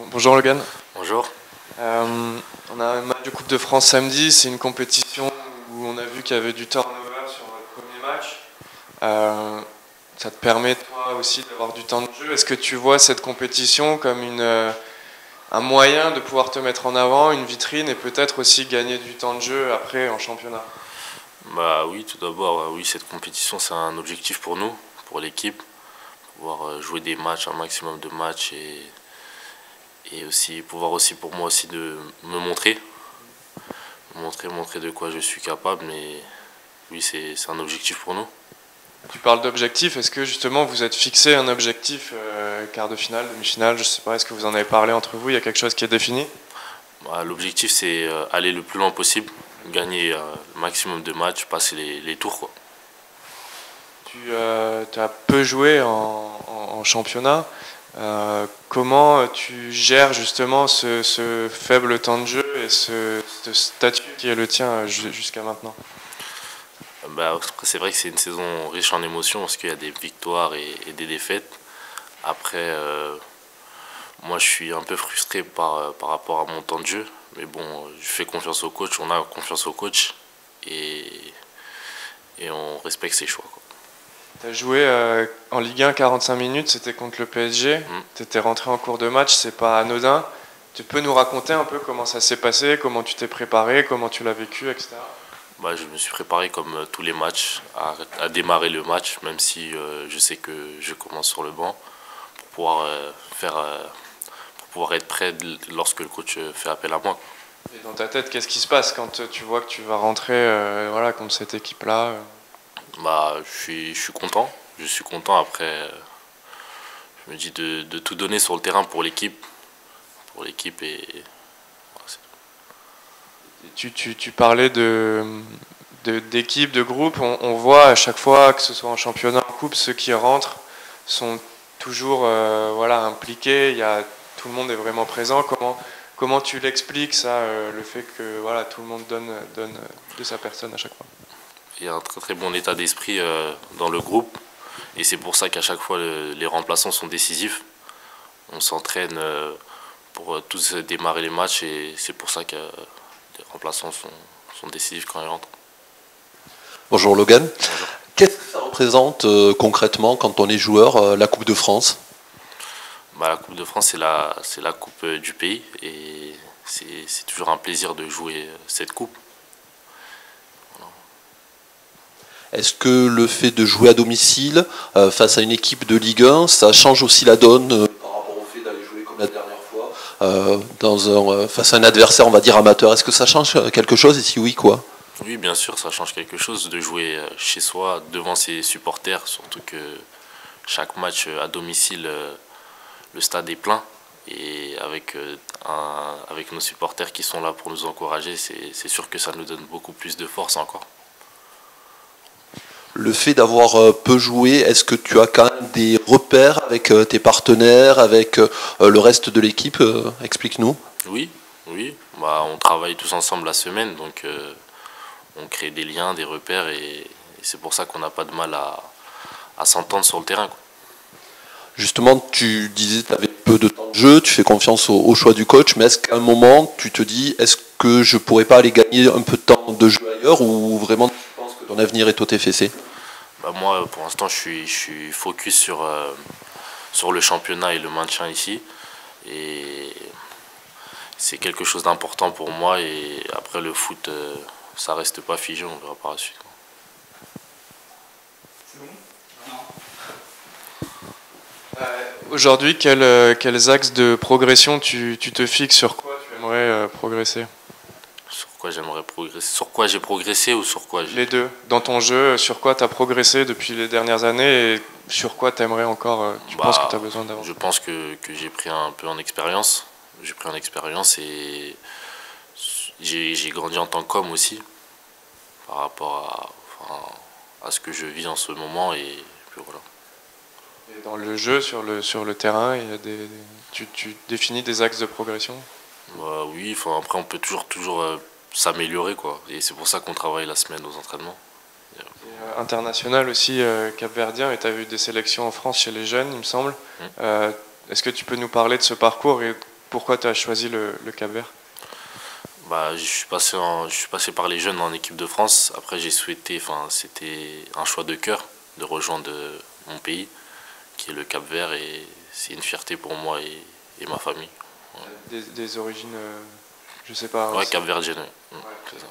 Bonjour Logan. Bonjour. On a un match de Coupe de France samedi, c'est une compétition où on a vu qu'il y avait du turnover sur votre premier match. Ça te permet toi aussi d'avoir du temps de jeu. Est-ce que tu vois cette compétition comme un moyen de pouvoir te mettre en avant, une vitrine et peut-être aussi gagner du temps de jeu après en championnat? Bah oui, tout d'abord, oui, cette compétition c'est un objectif pour nous, pour l'équipe, pouvoir jouer des matchs, un maximum de matchs et aussi pouvoir aussi pour moi aussi de me montrer de quoi je suis capable. Mais oui, c'est un objectif pour nous. Tu parles d'objectif, est-ce que justement vous êtes fixé un objectif quart de finale, demi-finale, je sais pas, est-ce que vous en avez parlé entre vous, il y a quelque chose qui est défini? Bah, l'objectif c'est aller le plus loin possible, gagner le maximum de matchs, passer les tours quoi. Tu as peu joué en championnat. Comment tu gères justement ce faible temps de jeu et ce statut qui est le tien jusqu'à maintenant? Bah, après, c'est vrai que c'est une saison riche en émotions parce qu'il y a des victoires et des défaites. Après, moi je suis un peu frustré par rapport à mon temps de jeu. Mais bon, je fais confiance au coach, on a confiance au coach et, et on respecte ses choix, quoi. Tu as joué en Ligue 1 45 minutes, c'était contre le PSG. Tu étais rentré en cours de match, c'est pas anodin. Tu peux nous raconter un peu comment ça s'est passé, comment tu t'es préparé, comment tu l'as vécu, etc. Bah, je me suis préparé comme tous les matchs à démarrer le match, même si je sais que je commence sur le banc, pour pouvoir, pour pouvoir être prêt lorsque le coach fait appel à moi. Et dans ta tête, qu'est-ce qui se passe quand tu vois que tu vas rentrer voilà, contre cette équipe-là? Bah, je suis content. Je suis content après. Je me dis de tout donner sur le terrain pour l'équipe. Pour l'équipe et. Voilà, Tu parlais d'équipe, de groupe. On voit à chaque fois, que ce soit en championnat, en coupe, ceux qui rentrent sont toujours voilà, impliqués. Tout le monde est vraiment présent. Comment tu l'expliques ça, le fait que voilà, tout le monde donne de sa personne à chaque fois? il y a un très très bon état d'esprit dans le groupe. Et c'est pour ça qu'à chaque fois les remplaçants sont décisifs. On s'entraîne pour tous démarrer les matchs et c'est pour ça que les remplaçants sont décisifs quand ils rentrent. Bonjour Logan. Bonjour. Qu'est-ce que ça représente concrètement quand on est joueur, la Coupe de France? Bah, la Coupe de France, c'est la coupe du pays et c'est toujours un plaisir de jouer cette coupe. Voilà. Est-ce que le fait de jouer à domicile face à une équipe de Ligue 1, ça change aussi la donne par rapport au fait d'aller jouer comme la dernière fois face à un adversaire, on va dire amateur? Est-ce que ça change quelque chose et si oui, quoi? Oui, bien sûr, ça change quelque chose de jouer chez soi, devant ses supporters, surtout que chaque match à domicile, le stade est plein. Et avec nos supporters qui sont là pour nous encourager, c'est sûr que ça nous donne beaucoup plus de force encore. Le fait d'avoir peu joué, est-ce que tu as quand même des repères avec tes partenaires, avec le reste de l'équipe? Explique-nous. Oui, oui, bah, on travaille tous ensemble la semaine, donc on crée des liens, des repères, et c'est pour ça qu'on n'a pas de mal à s'entendre sur le terrain, quoi. Justement, tu disais que tu avais peu de temps de jeu, tu fais confiance au choix du coach, mais est-ce qu'à un moment, tu te dis, est-ce que je pourrais pas aller gagner un peu de temps de jeu ailleurs, ou vraiment tu penses que ton avenir est au TFC? Bah, moi, pour l'instant, je suis focus sur le championnat et le maintien ici. Et c'est quelque chose d'important pour moi. Et après, le foot, ça reste pas figé, on verra par la suite. Aujourd'hui, quels axes de progression tu te fixes? Sur quoi tu aimerais progresser? Sur quoi j'aimerais progresser? Sur quoi j'ai progressé ou sur quoi Les deux. Dans ton jeu, sur quoi tu as progressé depuis les dernières années et sur quoi tu aimerais encore, tu penses que tu as besoin d'avancer? Je pense que j'ai pris un peu en expérience. J'ai pris en expérience et j'ai grandi en tant qu'homme aussi par rapport à ce que je vis en ce moment. Et puis voilà. Et dans le jeu, sur le terrain, tu définis des axes de progression? Bah, oui, après on peut toujours s'améliorer, quoi. Et c'est pour ça qu'on travaille la semaine aux entraînements. International aussi, capverdien, et tu as eu des sélections en France chez les jeunes, il me semble. Est-ce que tu peux nous parler de ce parcours et pourquoi tu as choisi le Cap-Vert? Bah, je suis passé par les jeunes en équipe de France. Après, j'ai souhaité, enfin, c'était un choix de cœur de rejoindre mon pays, qui est le Cap-Vert, et c'est une fierté pour moi et ma famille. Ouais, Des origines, je sais pas. ouais, Cap-Verdienne, ouais. Ouais. C'est ça.